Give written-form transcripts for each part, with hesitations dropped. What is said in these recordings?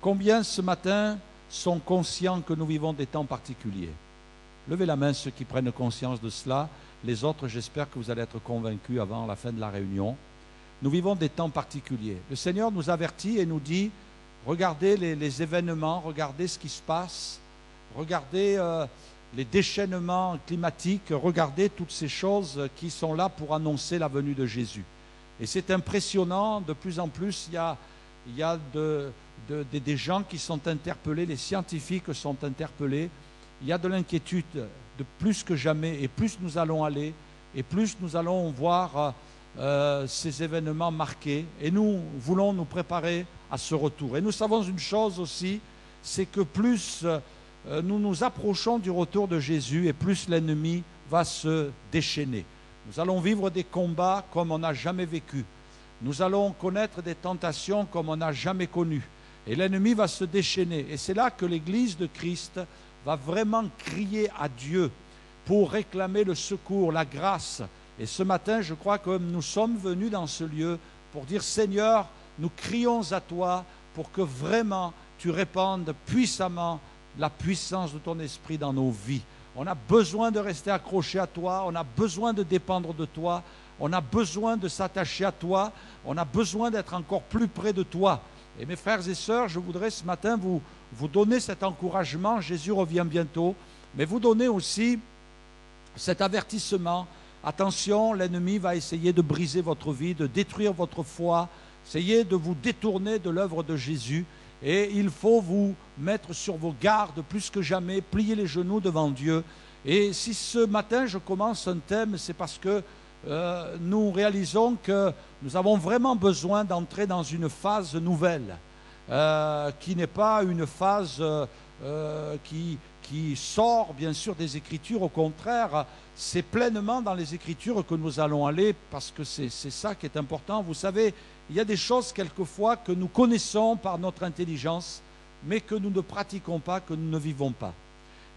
Combien ce matin sont conscients que nous vivons des temps particuliers? Levez la main ceux qui prennent conscience de cela. Les autres, j'espère que vous allez être convaincus avant la fin de la réunion. Nous vivons des temps particuliers. Le Seigneur nous avertit et nous dit, regardez les événements, regardez ce qui se passe, regardez les déchaînements climatiques, regardez toutes ces choses qui sont là pour annoncer la venue de Jésus. Et c'est impressionnant, de plus en plus, il y a des gens qui sont interpellés, les scientifiques sont interpellés, il y a de l'inquiétude de plus que jamais, et plus nous allons aller, et plus nous allons voir ces événements marqués, et nous voulons nous préparer à ce retour. Et nous savons une chose aussi, c'est que plus nous nous approchons du retour de Jésus, et plus l'ennemi va se déchaîner. Nous allons vivre des combats comme on n'a jamais vécu. Nous allons connaître des tentations comme on n'a jamais connues. Et l'ennemi va se déchaîner. Et c'est là que l'Église de Christ va vraiment crier à Dieu pour réclamer le secours, la grâce. Et ce matin, je crois que nous sommes venus dans ce lieu pour dire, Seigneur, nous crions à toi pour que vraiment tu répandes puissamment la puissance de ton esprit dans nos vies. On a besoin de rester accroché à toi, on a besoin de dépendre de toi, on a besoin de s'attacher à toi, on a besoin d'être encore plus près de toi. Et mes frères et sœurs, je voudrais ce matin vous donner cet encouragement, Jésus revient bientôt, mais vous donner aussi cet avertissement. Attention, l'ennemi va essayer de briser votre vie, de détruire votre foi, essayer de vous détourner de l'œuvre de Jésus. Et il faut vous mettre sur vos gardes plus que jamais, plier les genoux devant Dieu. Et si ce matin je commence un thème, c'est parce que nous réalisons que nous avons vraiment besoin d'entrer dans une phase nouvelle, qui n'est pas une phase qui sort bien sûr des Écritures. Au contraire, c'est pleinement dans les Écritures que nous allons aller, parce que c'est ça qui est important. Vous savez, il y a des choses quelquefois que nous connaissons par notre intelligence, mais que nous ne pratiquons pas, que nous ne vivons pas.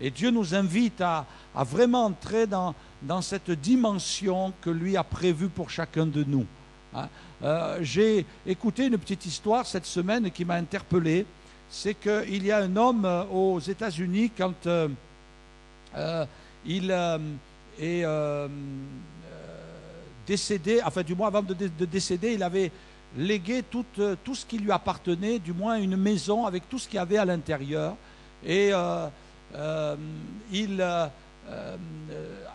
Et Dieu nous invite à vraiment entrer dans cette dimension que lui a prévue pour chacun de nous. J'ai écouté une petite histoire cette semaine qui m'a interpellé. C'est qu'il y a un homme aux États-Unis, quand il est décédé, enfin du moins avant de décéder, il avait légué tout ce qui lui appartenait, du moins une maison avec tout ce qu'il y avait à l'intérieur. Et il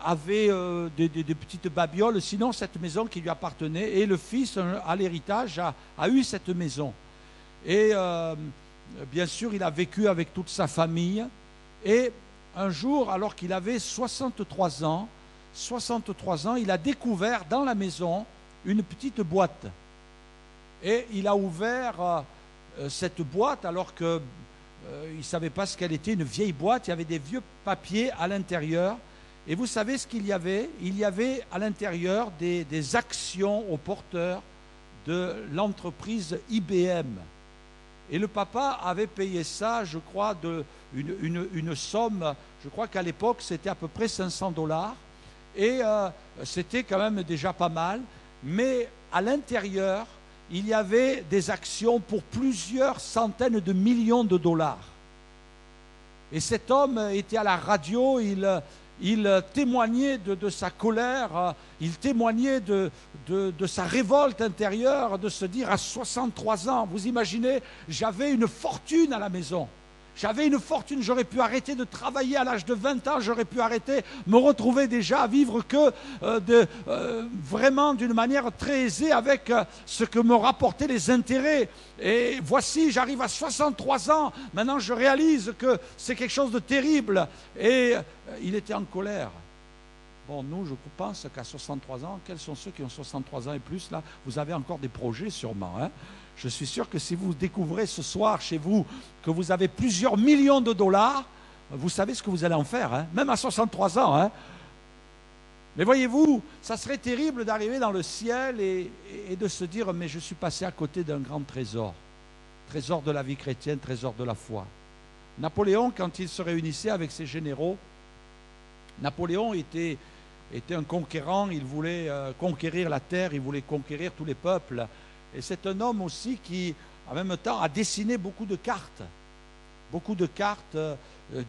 avait des petites babioles, sinon cette maison qui lui appartenait. Et le fils, à l'héritage, a eu cette maison. Et bien sûr, il a vécu avec toute sa famille. Et un jour, alors qu'il avait 63 ans, il a découvert dans la maison une petite boîte. Et il a ouvert cette boîte alors qu'il ne savait pas ce qu'elle était, une vieille boîte. Il y avait des vieux papiers à l'intérieur. Et vous savez ce qu'il y avait? Il y avait à l'intérieur des actions aux porteurs de l'entreprise IBM. Et le papa avait payé ça, je crois, une somme, je crois qu'à l'époque, c'était à peu près 500 $. Et c'était quand même déjà pas mal. Mais à l'intérieur, il y avait des actions pour plusieurs centaines de millions de dollars. Et cet homme était à la radio, il témoignait de sa colère, il témoignait de sa révolte intérieure, de se dire à 63 ans, vous imaginez, j'avais une fortune à la maison. J'avais une fortune, j'aurais pu arrêter de travailler à l'âge de 20 ans, j'aurais pu arrêter, me retrouver déjà à vivre que vraiment d'une manière très aisée avec ce que me rapportaient les intérêts. Et voici, j'arrive à 63 ans, maintenant je réalise que c'est quelque chose de terrible. Et il était en colère. Bon, nous, je pense qu'à 63 ans, quels sont ceux qui ont 63 ans et plus là? Vous avez encore des projets sûrement, hein? Je suis sûr que si vous découvrez ce soir chez vous que vous avez plusieurs millions de dollars, vous savez ce que vous allez en faire, hein? Même à 63 ans. Hein? Mais voyez-vous, ça serait terrible d'arriver dans le ciel et de se dire, mais je suis passé à côté d'un grand trésor. Trésor de la vie chrétienne, trésor de la foi. Napoléon, quand il se réunissait avec ses généraux, Napoléon était un conquérant, il voulait conquérir la terre, il voulait conquérir tous les peuples. Et c'est un homme aussi qui en même temps, a dessiné beaucoup de cartes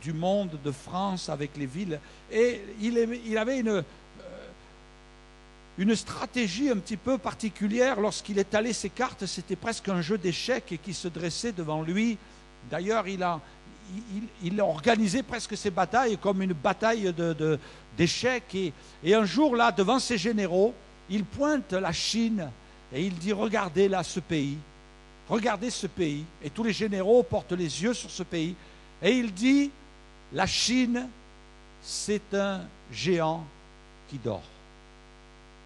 du monde, de France, avec les villes. Et il avait une stratégie un petit peu particulière lorsqu'il étalait ses cartes. C'était presque un jeu d'échecs et qui se dressait devant lui. D'ailleurs, il a organisé presque ses batailles comme une bataille d'échecs. Et un jour, là, devant ses généraux, il pointe la Chine et il dit, regardez là ce pays. Regardez ce pays. Et tous les généraux portent les yeux sur ce pays. Et il dit, la Chine, c'est un géant qui dort.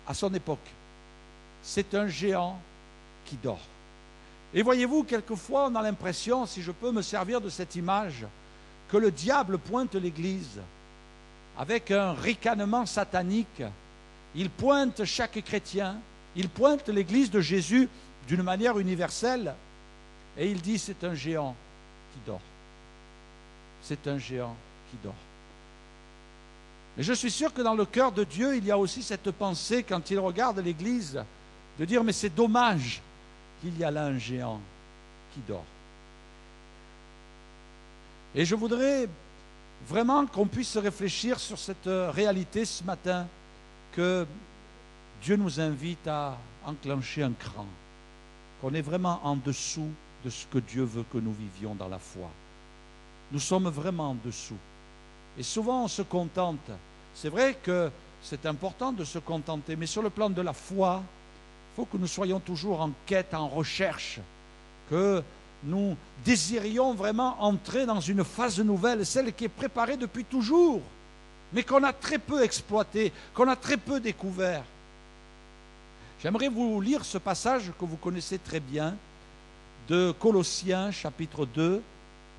À son époque, c'est un géant qui dort. Et voyez-vous, quelquefois, on a l'impression, si je peux me servir de cette image, que le diable pointe l'Église avec un ricanement satanique. Il pointe chaque chrétien, il pointe l'Église de Jésus d'une manière universelle, et il dit, c'est un géant qui dort. C'est un géant qui dort. Mais je suis sûr que dans le cœur de Dieu, il y a aussi cette pensée, quand il regarde l'Église, de dire, mais c'est dommage qu'il y a là un géant qui dort. Et je voudrais vraiment qu'on puisse réfléchir sur cette réalité ce matin, que Dieu nous invite à enclencher un cran, qu'on est vraiment en dessous de ce que Dieu veut que nous vivions dans la foi. Nous sommes vraiment en dessous. Et souvent on se contente. C'est vrai que c'est important de se contenter, mais sur le plan de la foi, il faut que nous soyons toujours en quête, en recherche, que nous désirions vraiment entrer dans une phase nouvelle, celle qui est préparée depuis toujours, mais qu'on a très peu exploitée, qu'on a très peu découvert. J'aimerais vous lire ce passage que vous connaissez très bien, de Colossiens chapitre 2,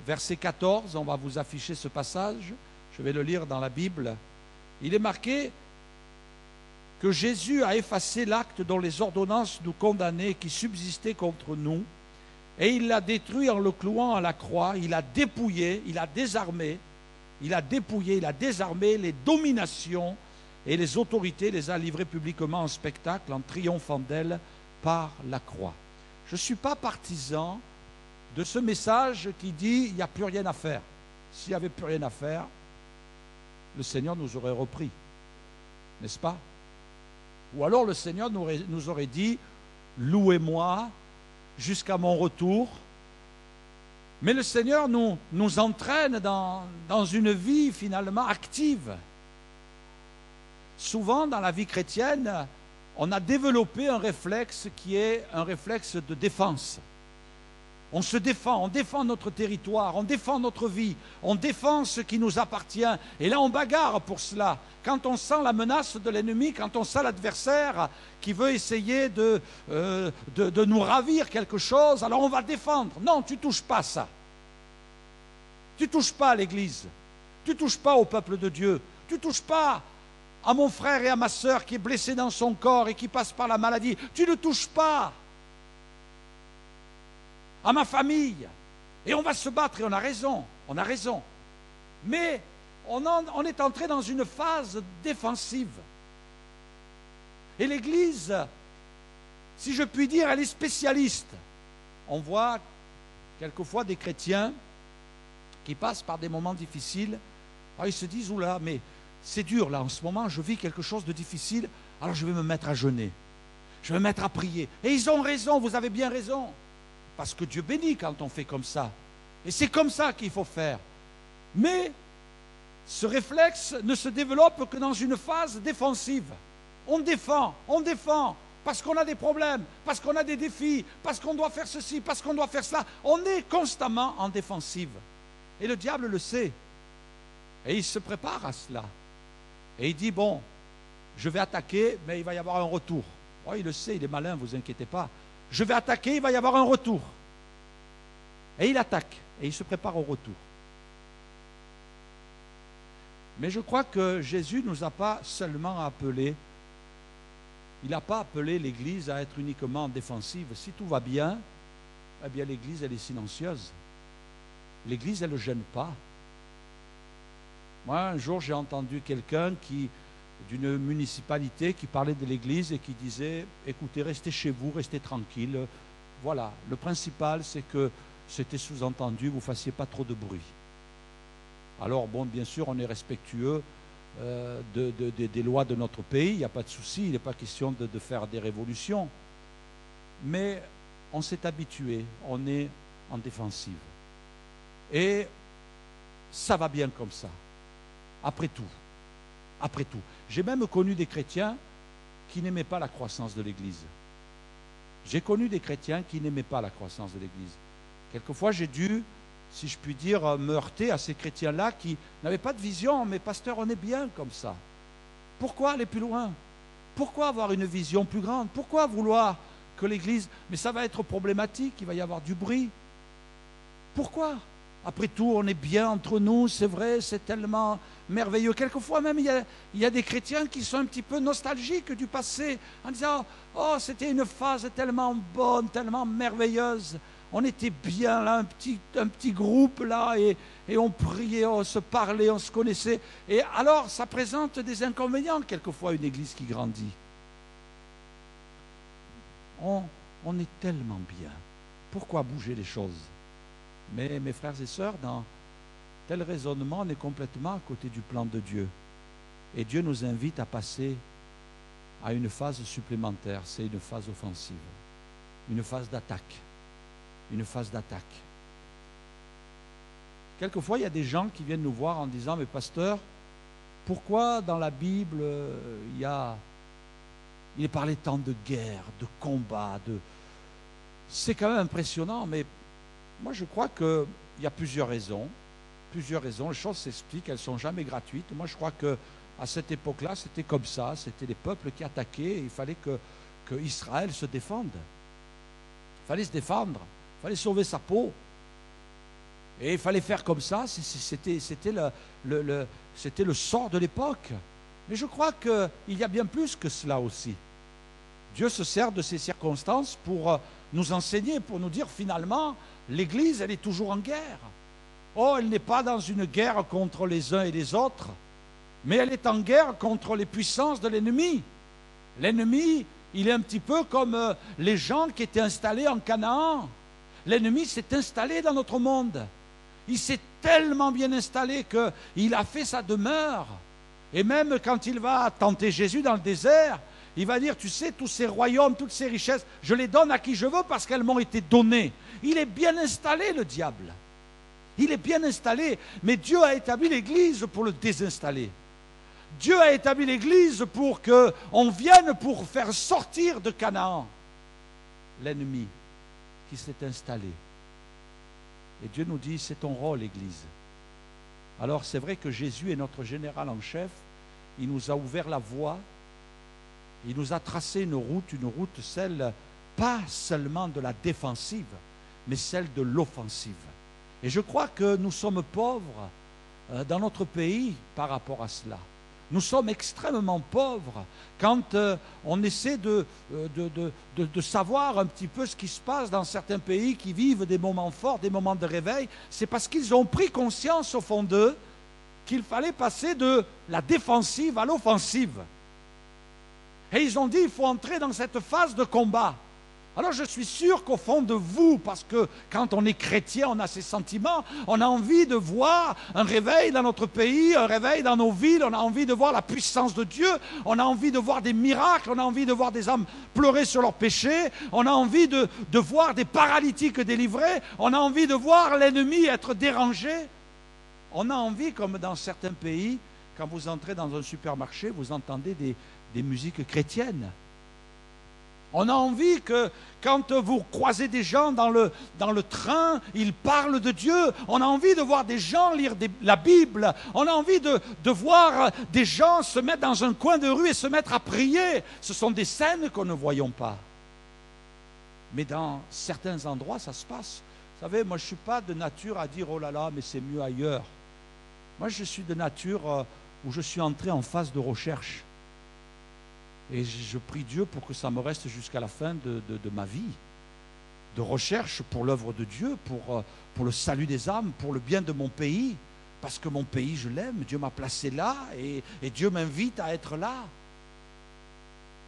verset 14. On va vous afficher ce passage, je vais le lire dans la Bible. Il est marqué que Jésus a effacé l'acte dont les ordonnances nous condamnaient, qui subsistait contre nous, et il l'a détruit en le clouant à la croix. Il a dépouillé, il a désarmé, il a désarmé les dominations et les autorités, les a livrées publiquement en spectacle, en triomphant d'elles par la croix. Je ne suis pas partisan de ce message qui dit il n'y a plus rien à faire. S'il n'y avait plus rien à faire, le Seigneur nous aurait repris, n'est-ce pas? Ou alors le Seigneur nous aurait dit louez-moi jusqu'à mon retour. Mais le Seigneur nous entraîne dans une vie finalement active. Souvent dans la vie chrétienne, on a développé un réflexe qui est un réflexe de défense. On se défend, on défend notre territoire, on défend notre vie, on défend ce qui nous appartient. Et là, on bagarre pour cela. Quand on sent la menace de l'ennemi, quand on sent l'adversaire qui veut essayer de nous ravir quelque chose, alors on va défendre. Non, tu ne touches pas ça. Tu ne touches pas à l'Église. Tu ne touches pas au peuple de Dieu. Tu ne touches pas à mon frère et à ma sœur qui est blessé dans son corps et qui passe par la maladie. Tu ne touches pas à ma famille. Et on va se battre, et on a raison, on a raison. Mais on est entré dans une phase défensive. Et l'Église, si je puis dire, elle est spécialiste. On voit quelquefois des chrétiens qui passent par des moments difficiles. Alors ils se disent, oula, mais c'est dur là, en ce moment, je vis quelque chose de difficile, alors je vais me mettre à jeûner. Je vais me mettre à prier. Et ils ont raison, vous avez bien raison. Parce que Dieu bénit quand on fait comme ça. Et c'est comme ça qu'il faut faire. Mais ce réflexe ne se développe que dans une phase défensive. On défend, parce qu'on a des problèmes, parce qu'on a des défis, parce qu'on doit faire ceci, parce qu'on doit faire cela. On est constamment en défensive. Et le diable le sait. Et il se prépare à cela. Et il dit, bon, je vais attaquer, mais il va y avoir un retour. Oh, il le sait, il est malin, ne vous inquiétez pas. Je vais attaquer, il va y avoir un retour. Et il attaque, et il se prépare au retour. Mais je crois que Jésus ne nous a pas seulement appelés, il n'a pas appelé l'Église à être uniquement défensive. Si tout va bien, eh bien l'Église, elle est silencieuse. L'Église, elle ne gêne pas. Moi, un jour, j'ai entendu quelqu'un d'une municipalité qui parlait de l'Église et qui disait, écoutez, restez chez vous, restez tranquille, voilà, le principal, c'est que c'était sous-entendu, vous ne fassiez pas trop de bruit. Alors, bon, bien sûr, on est respectueux des lois de notre pays, il n'y a pas de souci, il n'est pas question de faire des révolutions. Mais on s'est habitué, on est en défensive. Et ça va bien comme ça, après tout. Après tout. J'ai même connu des chrétiens qui n'aimaient pas la croissance de l'Église. J'ai connu des chrétiens qui n'aimaient pas la croissance de l'Église. Quelquefois, j'ai dû, si je puis dire, me heurter à ces chrétiens-là qui n'avaient pas de vision. Mais pasteur, on est bien comme ça. Pourquoi aller plus loin? Pourquoi avoir une vision plus grande? Pourquoi vouloir que l'Église... Mais ça va être problématique, il va y avoir du bruit. Pourquoi? Après tout, on est bien entre nous, c'est vrai, c'est tellement merveilleux. Quelquefois même, il y a des chrétiens qui sont un petit peu nostalgiques du passé, en disant « Oh, c'était une phase tellement bonne, tellement merveilleuse. On était bien là, un petit groupe là, et on priait, on se parlait, on se connaissait. » Et alors, ça présente des inconvénients, quelquefois, une église qui grandit. On est tellement bien. Pourquoi bouger les choses? Mais mes frères et sœurs, dans tel raisonnement, on est complètement à côté du plan de Dieu. Et Dieu nous invite à passer à une phase supplémentaire, c'est une phase offensive, une phase d'attaque. Une phase d'attaque. Quelquefois, il y a des gens qui viennent nous voir en disant « Mais pasteur, pourquoi dans la Bible, il est parlé tant de guerre, de combat, de... » C'est quand même impressionnant, mais moi je crois qu'il y a plusieurs raisons. Plusieurs raisons. Les choses s'expliquent, elles ne sont jamais gratuites. Moi je crois qu'à cette époque-là, c'était comme ça. C'était les peuples qui attaquaient et il fallait que Israël se défende. Il fallait se défendre. Il fallait sauver sa peau. Et il fallait faire comme ça. C'était le sort de l'époque. Mais je crois qu'il y a bien plus que cela aussi. Dieu se sert de ces circonstances pour nous enseigner, pour nous dire finalement, l'Église, elle est toujours en guerre. Oh, elle n'est pas dans une guerre contre les uns et les autres, mais elle est en guerre contre les puissances de l'ennemi. L'ennemi, il est un petit peu comme les gens qui étaient installés en Canaan. L'ennemi s'est installé dans notre monde. Il s'est tellement bien installé qu'il a fait sa demeure. Et même quand il va tenter Jésus dans le désert, il va dire, tu sais, tous ces royaumes, toutes ces richesses, je les donne à qui je veux parce qu'elles m'ont été données. Il est bien installé, le diable. Il est bien installé. Mais Dieu a établi l'Église pour le désinstaller. Dieu a établi l'Église pour qu'on vienne pour faire sortir de Canaan l'ennemi qui s'est installé. Et Dieu nous dit, c'est ton rôle, Église. Alors c'est vrai que Jésus est notre général en chef. Il nous a ouvert la voie. Il nous a tracé une route, celle, pas seulement de la défensive, mais celle de l'offensive. Et je crois que nous sommes pauvres dans notre pays par rapport à cela. Nous sommes extrêmement pauvres quand on essaie de savoir un petit peu ce qui se passe dans certains pays qui vivent des moments forts, des moments de réveil. C'est parce qu'ils ont pris conscience au fond d'eux qu'il fallait passer de la défensive à l'offensive. Et ils ont dit, il faut entrer dans cette phase de combat. Alors je suis sûr qu'au fond de vous, parce que quand on est chrétien, on a ces sentiments, on a envie de voir un réveil dans notre pays, un réveil dans nos villes, on a envie de voir la puissance de Dieu, on a envie de voir des miracles, on a envie de voir des âmes pleurer sur leurs péchés, on a envie de voir des paralytiques délivrés, on a envie de voir l'ennemi être dérangé. On a envie, comme dans certains pays, quand vous entrez dans un supermarché, vous entendez des musiques chrétiennes. On a envie que quand vous croisez des gens dans le train, ils parlent de Dieu. On a envie de voir des gens lire la Bible. On a envie de voir des gens se mettre dans un coin de rue et se mettre à prier. Ce sont des scènes que nous ne voyons pas. Mais dans certains endroits, ça se passe. Vous savez, moi je ne suis pas de nature à dire « Oh là là, mais c'est mieux ailleurs ». Moi je suis de nature où je suis entré en phase de recherche. Et je prie Dieu pour que ça me reste jusqu'à la fin de ma vie. De recherche pour l'œuvre de Dieu, pour le salut des âmes, pour le bien de mon pays. Parce que mon pays, je l'aime. Dieu m'a placé là et Dieu m'invite à être là.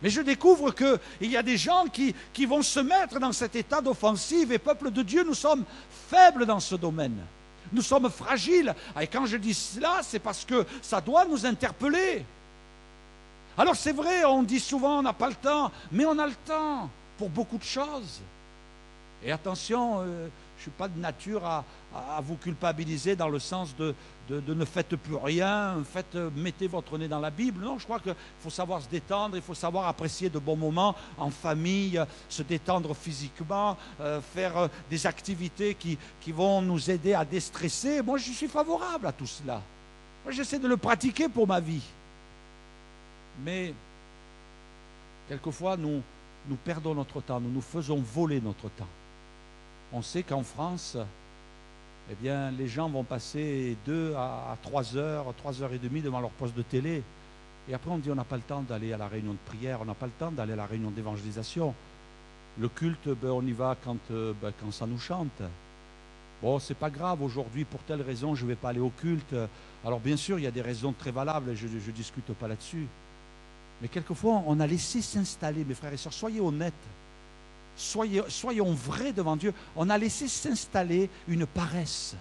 Mais je découvre qu'il y a des gens qui vont se mettre dans cet état d'offensive. Et peuple de Dieu, nous sommes faibles dans ce domaine. Nous sommes fragiles. Et quand je dis cela, c'est parce que ça doit nous interpeller. Alors c'est vrai, on dit souvent on n'a pas le temps, mais on a le temps pour beaucoup de choses. Et attention, je ne suis pas de nature à vous culpabiliser dans le sens de ne faites plus rien, mettez votre nez dans la Bible. Non, je crois qu'il faut savoir se détendre, il faut savoir apprécier de bons moments en famille, se détendre physiquement, faire des activités qui vont nous aider à déstresser. Moi, je suis favorable à tout cela. Moi, j'essaie de le pratiquer pour ma vie. Mais, quelquefois, nous perdons notre temps, nous nous faisons voler notre temps. On sait qu'en France, eh bien, les gens vont passer 2 à 3 heures, 3 heures et demie devant leur poste de télé. Et après, on dit on n'a pas le temps d'aller à la réunion de prière, on n'a pas le temps d'aller à la réunion d'évangélisation. Le culte, on y va quand ça nous chante. Bon, c'est pas grave, aujourd'hui, pour telle raison, je ne vais pas aller au culte. Alors, bien sûr, il y a des raisons très valables, et je ne discute pas là-dessus. Mais quelquefois, on a laissé s'installer, mes frères et sœurs, soyez honnêtes. Soyons vrais devant Dieu. On a laissé s'installer une paresse.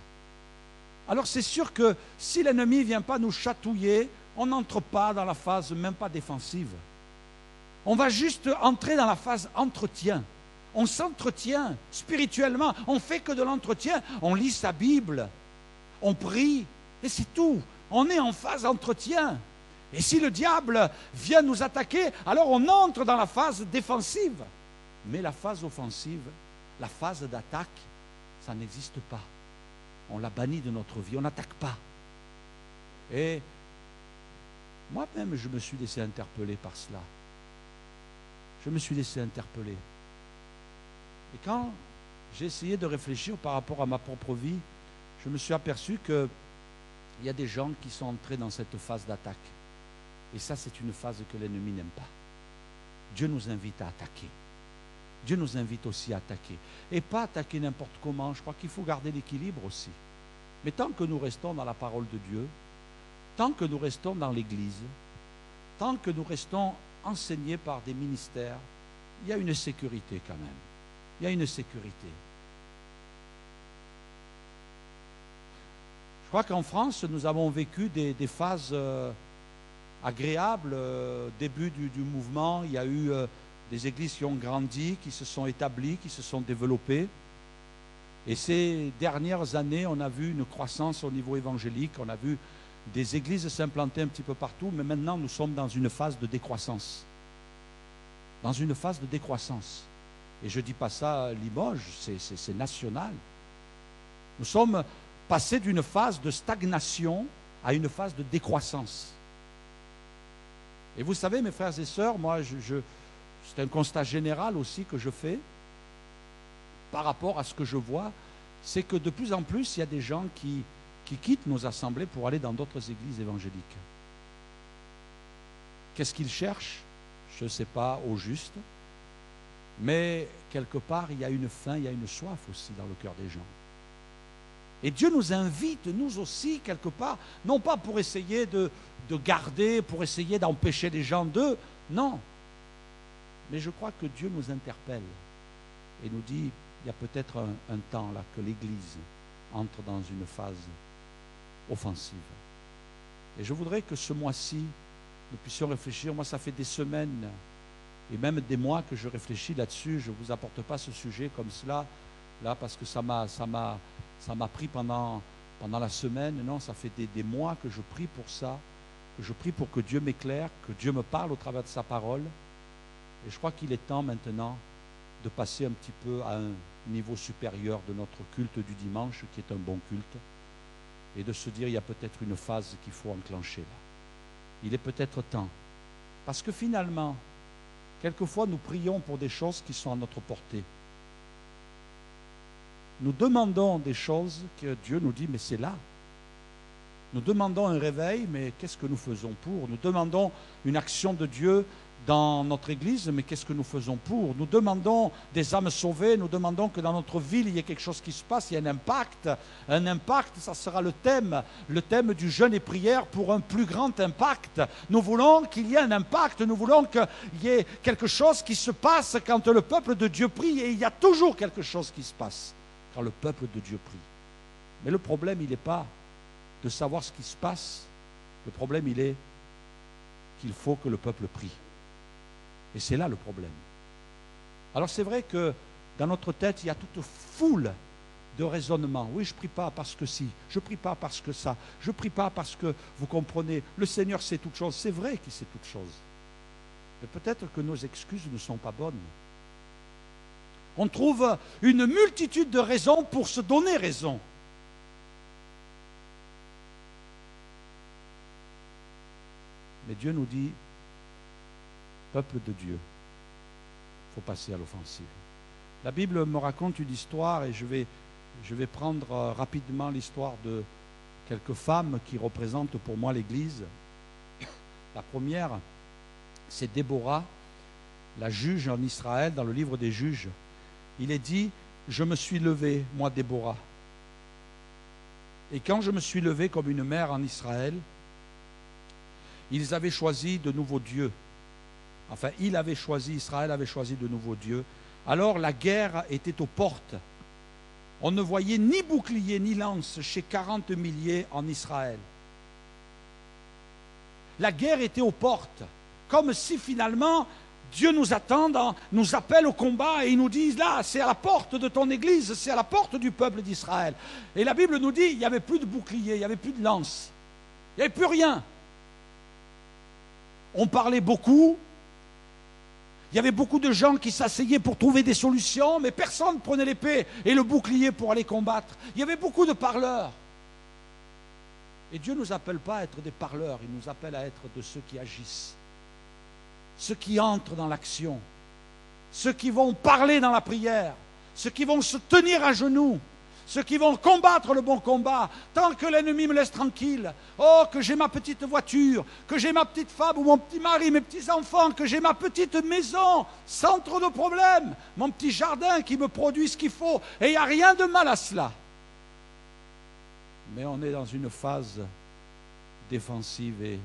Alors c'est sûr que si l'ennemi ne vient pas nous chatouiller, on n'entre pas dans la phase même pas défensive. On va juste entrer dans la phase entretien. On s'entretient spirituellement. On ne fait que de l'entretien. On lit sa Bible. On prie. Et c'est tout. On est en phase entretien. Et si le diable vient nous attaquer, alors on entre dans la phase défensive. Mais la phase offensive, la phase d'attaque, ça n'existe pas. On l'a banni de notre vie, on n'attaque pas. Et moi-même, je me suis laissé interpeller par cela. Je me suis laissé interpeller. Et quand j'ai essayé de réfléchir par rapport à ma propre vie, je me suis aperçu qu'il y a des gens qui sont entrés dans cette phase d'attaque. Et ça, c'est une phase que l'ennemi n'aime pas. Dieu nous invite à attaquer. Dieu nous invite aussi à attaquer. Et pas attaquer n'importe comment. Je crois qu'il faut garder l'équilibre aussi. Mais tant que nous restons dans la parole de Dieu, tant que nous restons dans l'Église, tant que nous restons enseignés par des ministères, il y a une sécurité quand même. Il y a une sécurité. Je crois qu'en France, nous avons vécu des phases agréables. Début du mouvement, il y a eu des églises qui ont grandi, qui se sont établies, qui se sont développées. Et ces dernières années, on a vu une croissance au niveau évangélique, on a vu des églises s'implanter un petit peu partout, mais maintenant nous sommes dans une phase de décroissance. Dans une phase de décroissance. Et je ne dis pas ça à Limoges, c'est national. Nous sommes passés d'une phase de stagnation à une phase de décroissance. Et vous savez, mes frères et sœurs, moi, c'est un constat général aussi que je fais par rapport à ce que je vois, c'est que de plus en plus, il y a des gens qui quittent nos assemblées pour aller dans d'autres églises évangéliques. Qu'est-ce qu'ils cherchent? Je ne sais pas au juste, mais quelque part, il y a une faim, il y a une soif aussi dans le cœur des gens. Et Dieu nous invite, nous aussi, quelque part, non pas pour essayer de garder, pour essayer d'empêcher les gens d'eux, non. Mais je crois que Dieu nous interpelle et nous dit, il y a peut-être un temps là que l'Église entre dans une phase offensive. Et je voudrais que ce mois-ci, nous puissions réfléchir. Moi, ça fait des semaines et même des mois que je réfléchis là-dessus. Je ne vous apporte pas ce sujet comme cela, là, parce que ça m'a pris pendant la semaine. Non, ça fait des mois que je prie pour ça, que je prie pour que Dieu m'éclaire, que Dieu me parle au travers de sa parole. Et je crois qu'il est temps maintenant de passer un petit peu à un niveau supérieur de notre culte du dimanche, qui est un bon culte, et de se dire, il y a peut-être une phase qu'il faut enclencher là. Il est peut-être temps. Parce que finalement, quelquefois, nous prions pour des choses qui sont à notre portée. Nous demandons des choses que Dieu nous dit, mais c'est là. Nous demandons un réveil, mais qu'est-ce que nous faisons pour? Nous demandons une action de Dieu, dans notre Église, mais qu'est-ce que nous faisons pour? Nous demandons des âmes sauvées, nous demandons que dans notre ville, il y ait quelque chose qui se passe, il y a un impact. Un impact, ça sera le thème du jeûne et prière pour un plus grand impact. Nous voulons qu'il y ait un impact, nous voulons qu'il y ait quelque chose qui se passe quand le peuple de Dieu prie, et il y a toujours quelque chose qui se passe quand le peuple de Dieu prie. Mais le problème, il n'est pas de savoir ce qui se passe, le problème, il est qu'il faut que le peuple prie. Et c'est là le problème. Alors c'est vrai que dans notre tête, il y a toute foule de raisonnements. Oui, je ne prie pas parce que si, je ne prie pas parce que ça, je ne prie pas parce que, vous comprenez, le Seigneur sait toutes choses. C'est vrai qu'il sait toutes choses. Mais peut-être que nos excuses ne sont pas bonnes. On trouve une multitude de raisons pour se donner raison. Mais Dieu nous dit, peuple de Dieu, il faut passer à l'offensive. La Bible me raconte une histoire et je vais prendre rapidement l'histoire de quelques femmes qui représentent pour moi l'Église. La première, c'est Déborah, la juge en Israël, dans le livre des juges. Il est dit, je me suis levé, moi Déborah. Et quand je me suis levé comme une mère en Israël, ils avaient choisi de nouveaux dieux. Enfin, Israël avait choisi de nouveaux dieux. Alors la guerre était aux portes. On ne voyait ni bouclier ni lance chez 40 milliers en Israël. La guerre était aux portes. Comme si finalement Dieu nous attend, nous appelle au combat et il nous dit, là, c'est à la porte de ton église, c'est à la porte du peuple d'Israël. Et la Bible nous dit, il n'y avait plus de bouclier, il n'y avait plus de lance. Il n'y avait plus rien. On parlait beaucoup. Il y avait beaucoup de gens qui s'asseyaient pour trouver des solutions, mais personne ne prenait l'épée et le bouclier pour aller combattre. Il y avait beaucoup de parleurs. Et Dieu ne nous appelle pas à être des parleurs, il nous appelle à être de ceux qui agissent, ceux qui entrent dans l'action, ceux qui vont parler dans la prière, ceux qui vont se tenir à genoux, ceux qui vont combattre le bon combat, tant que l'ennemi me laisse tranquille. Oh, que j'ai ma petite voiture, que j'ai ma petite femme ou mon petit mari, mes petits-enfants, que j'ai ma petite maison, sans trop de problèmes, mon petit jardin qui me produit ce qu'il faut, et il n'y a rien de mal à cela. Mais on est dans une phase défensive et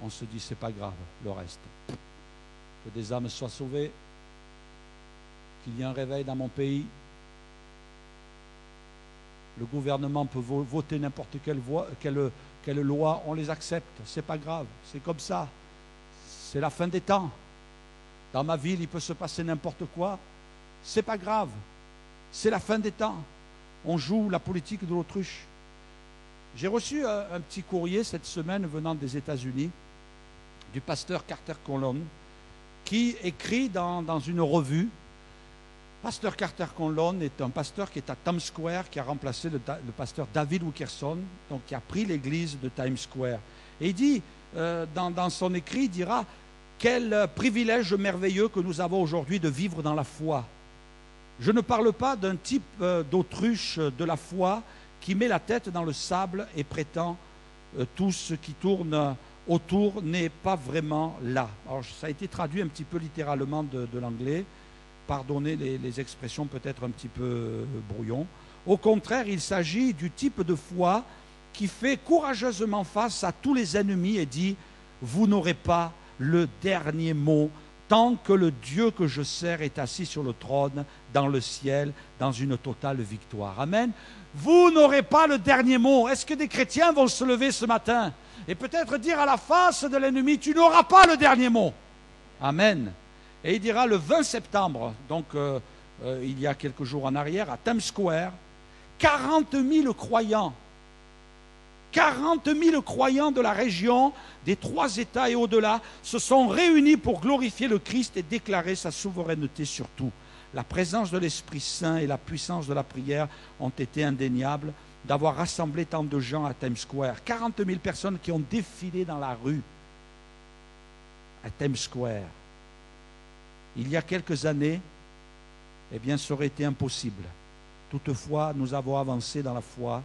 on se dit, c'est pas grave, le reste. Que des âmes soient sauvées, qu'il y ait un réveil dans mon pays. Le gouvernement peut voter n'importe quelle loi, on les accepte, c'est pas grave, c'est comme ça. C'est la fin des temps. Dans ma ville, il peut se passer n'importe quoi, c'est pas grave. C'est la fin des temps. On joue la politique de l'autruche. J'ai reçu un petit courrier cette semaine venant des États-Unis du pasteur Carter Conlon qui écrit dans une revue. Pasteur Carter Conlon est un pasteur qui est à Times Square, qui a remplacé le pasteur David Wilkerson, donc qui a pris l'église de Times Square. Et il dit, dans son écrit, il dira, quel privilège merveilleux que nous avons aujourd'hui de vivre dans la foi. Je ne parle pas d'un type d'autruche de la foi qui met la tête dans le sable et prétend tout ce qui tourne autour n'est pas vraiment là. Alors ça a été traduit un petit peu littéralement de l'anglais. Pardonnez les expressions peut-être un petit peu brouillon. Au contraire, il s'agit du type de foi qui fait courageusement face à tous les ennemis et dit « Vous n'aurez pas le dernier mot tant que le Dieu que je sers est assis sur le trône dans le ciel, dans une totale victoire. » Amen. Vous n'aurez pas le dernier mot. Est-ce que des chrétiens vont se lever ce matin et peut-être dire à la face de l'ennemi « Tu n'auras pas le dernier mot. » Amen. Et il dira le 20 septembre, donc il y a quelques jours en arrière, à Times Square, 40 000 croyants, 40 000 croyants de la région, des 3 États et au-delà, se sont réunis pour glorifier le Christ et déclarer sa souveraineté sur tout. La présence de l'Esprit Saint et la puissance de la prière ont été indéniables d'avoir rassemblé tant de gens à Times Square. 40 000 personnes qui ont défilé dans la rue à Times Square. Il y a quelques années, eh bien, ça aurait été impossible. Toutefois, nous avons avancé dans la foi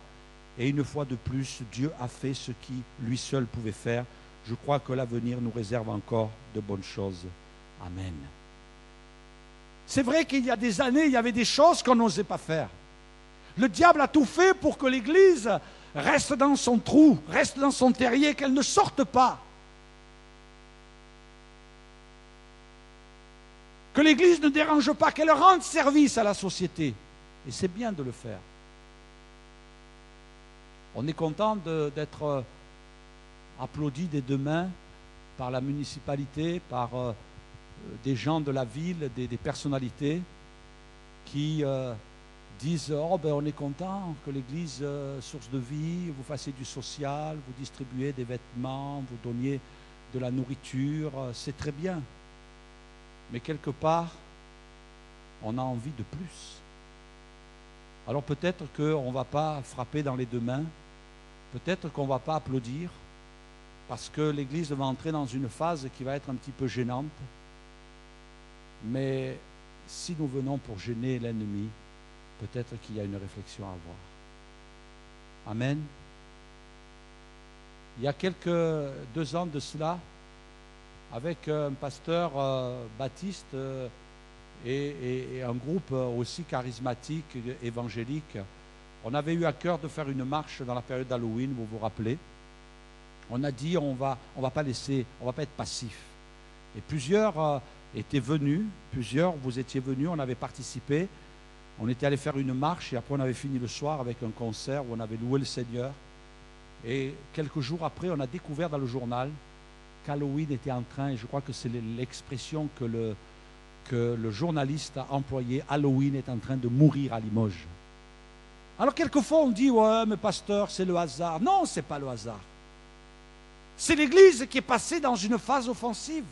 et une fois de plus, Dieu a fait ce qu'il lui seul pouvait faire. je crois que l'avenir nous réserve encore de bonnes choses. Amen. C'est vrai qu'il y a des années, il y avait des choses qu'on n'osait pas faire. Le diable a tout fait pour que l'Église reste dans son trou, reste dans son terrier, qu'elle ne sorte pas. Que l'Église ne dérange pas, qu'elle rende service à la société. Et c'est bien de le faire. On est content d'être applaudi des deux mains par la municipalité, par des gens de la ville, des personnalités qui disent « Oh, ben on est content que l'Église, source de vie, vous fassiez du social, vous distribuez des vêtements, vous donniez de la nourriture, c'est très bien. » Mais quelque part, on a envie de plus. Alors peut-être qu'on ne va pas frapper dans les deux mains, peut-être qu'on ne va pas applaudir, parce que l'Église va entrer dans une phase qui va être un petit peu gênante. Mais si nous venons pour gêner l'ennemi, peut-être qu'il y a une réflexion à avoir. Amen. Il y a 2 ans de cela, avec un pasteur baptiste et un groupe aussi charismatique, évangélique, on avait eu à cœur de faire une marche dans la période d'Halloween, vous vous rappelez. On a dit on va pas laisser, on va pas être passif. Et plusieurs étaient venus, vous étiez venus, on avait participé. On était allé faire une marche et après on avait fini le soir avec un concert où on avait loué le Seigneur. Et quelques jours après, on a découvert dans le journal qu'Halloween était en train, et je crois que c'est l'expression que le journaliste a employée, Halloween est en train de mourir à Limoges. Alors quelquefois on dit, ouais mais pasteur, c'est le hasard. Non, ce n'est pas le hasard. C'est l'Église qui est passée dans une phase offensive.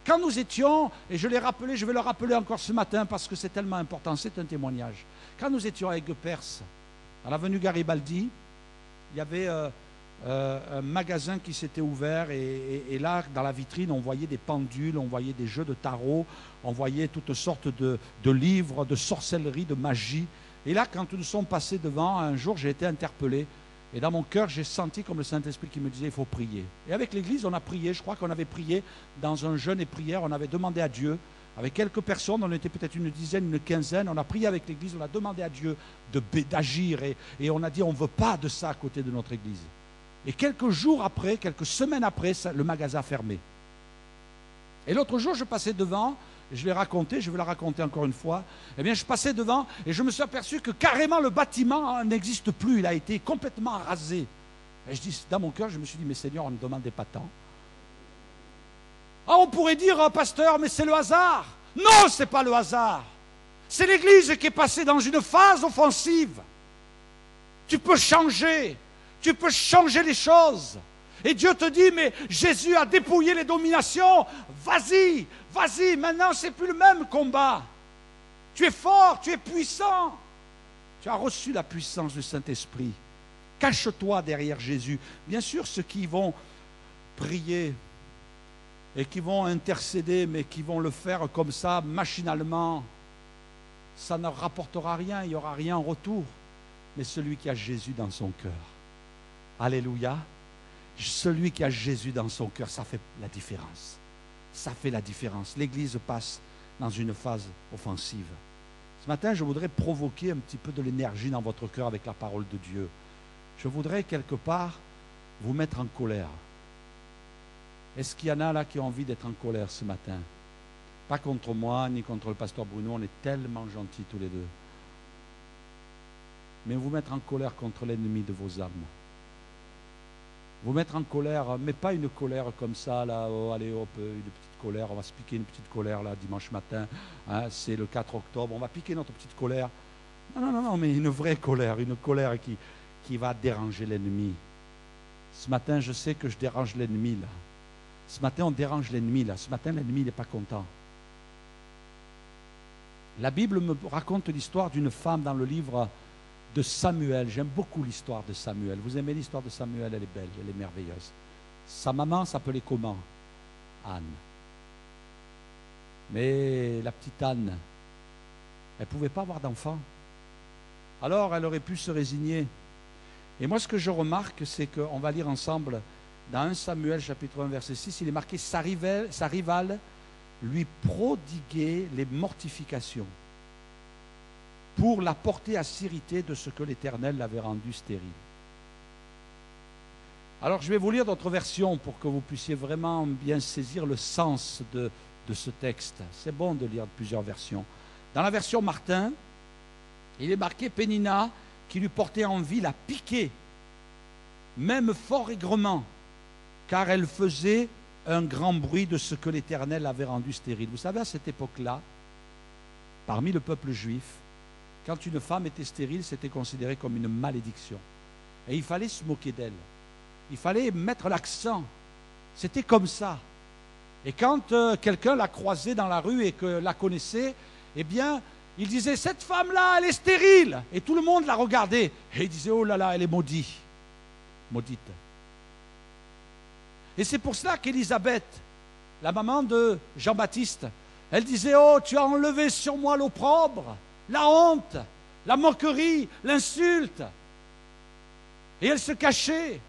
Quand nous étions, et je l'ai rappelé, je vais le rappeler encore ce matin parce que c'est tellement important, c'est un témoignage. Quand nous étions à Aigues-Perses, à l'avenue Garibaldi, il y avait un magasin qui s'était ouvert et là, dans la vitrine, on voyait des pendules, on voyait des jeux de tarot, on voyait toutes sortes de livres, de sorcellerie, de magie. Et là, quand nous sommes passés devant, un jour, j'ai été interpellé. Et dans mon cœur, j'ai senti comme le Saint-Esprit qui me disait, il faut prier. Et avec l'Église, on a prié. Je crois qu'on avait prié dans un jeûne et prière. On avait demandé à Dieu, avec quelques personnes, on était peut-être une dizaine, une quinzaine. On a prié avec l'Église, on a demandé à Dieu d'agir. Et on a dit, on ne veut pas de ça à côté de notre Église. Et quelques jours après, quelques semaines après, le magasin a fermé. Et l'autre jour, je passais devant, je l'ai raconté, je vais la raconter encore une fois. Eh bien, je passais devant et je me suis aperçu que carrément le bâtiment n'existe plus. Il a été complètement rasé. Et je dis, dans mon cœur, je me suis dit, mais Seigneur, on ne demandait pas tant. Ah, on pourrait dire, oh, pasteur, mais c'est le hasard. Non, ce n'est pas le hasard. C'est l'Église qui est passée dans une phase offensive. Tu peux changer les choses. Et Dieu te dit, mais Jésus a dépouillé les dominations. Vas-y, maintenant c'est plus le même combat. Tu es fort, tu es puissant. Tu as reçu la puissance du Saint-Esprit. Cache-toi derrière Jésus. Bien sûr, ceux qui vont prier et qui vont intercéder, mais qui vont le faire comme ça, machinalement, ça ne rapportera rien, il n'y aura rien en retour. Mais celui qui a Jésus dans son cœur, alléluia, celui qui a Jésus dans son cœur, ça fait la différence. Ça fait la différence. L'Église passe dans une phase offensive. Ce matin, je voudrais provoquer un petit peu de l'énergie dans votre cœur avec la parole de Dieu. Je voudrais quelque part vous mettre en colère. Est-ce qu'il y en a là qui ont envie d'être en colère ce matin? Pas contre moi, ni contre le pasteur Bruno, on est tellement gentils tous les deux. Mais vous mettre en colère contre l'ennemi de vos âmes. Vous mettre en colère, mais pas une colère comme ça, là, oh, allez hop, une petite colère, on va se piquer une petite colère là, dimanche matin, hein, c'est le 4 octobre, on va piquer notre petite colère. Non, mais une vraie colère, une colère qui va déranger l'ennemi. Ce matin, je sais que je dérange l'ennemi là. Ce matin, on dérange l'ennemi là. Ce matin, l'ennemi n'est pas content. La Bible me raconte l'histoire d'une femme dans le livre de Samuel. J'aime beaucoup l'histoire de Samuel. Vous aimez l'histoire de Samuel? Elle est belle, elle est merveilleuse. Sa maman s'appelait comment? Anne. Mais la petite Anne, elle ne pouvait pas avoir d'enfant. Alors elle aurait pu se résigner. Et moi ce que je remarque, c'est qu'on va lire ensemble dans 1 Samuel chapitre 1 verset 6, il est marqué sa rivale lui prodiguait les mortifications pour la porter à s'irriter de ce que l'Éternel l'avait rendu stérile. Alors je vais vous lire d'autres versions pour que vous puissiez vraiment bien saisir le sens de ce texte. C'est bon de lire plusieurs versions. Dans la version Martin, il est marqué Pénina qui lui portait envie la piquer, même fort aigrement, car elle faisait un grand bruit de ce que l'Éternel avait rendu stérile. Vous savez, à cette époque-là, parmi le peuple juif, quand une femme était stérile, c'était considéré comme une malédiction. Et il fallait se moquer d'elle. Il fallait mettre l'accent. C'était comme ça. Et quand quelqu'un la croisait dans la rue et que la connaissait, eh bien, il disait, cette femme-là, elle est stérile. Et tout le monde la regardait. Et il disait, oh là là, elle est maudite. Maudite. Et c'est pour cela qu'Élisabeth, la maman de Jean-Baptiste, elle disait, oh, tu as enlevé sur moi l'opprobre, la honte, la moquerie, l'insulte. Et elle se cachait.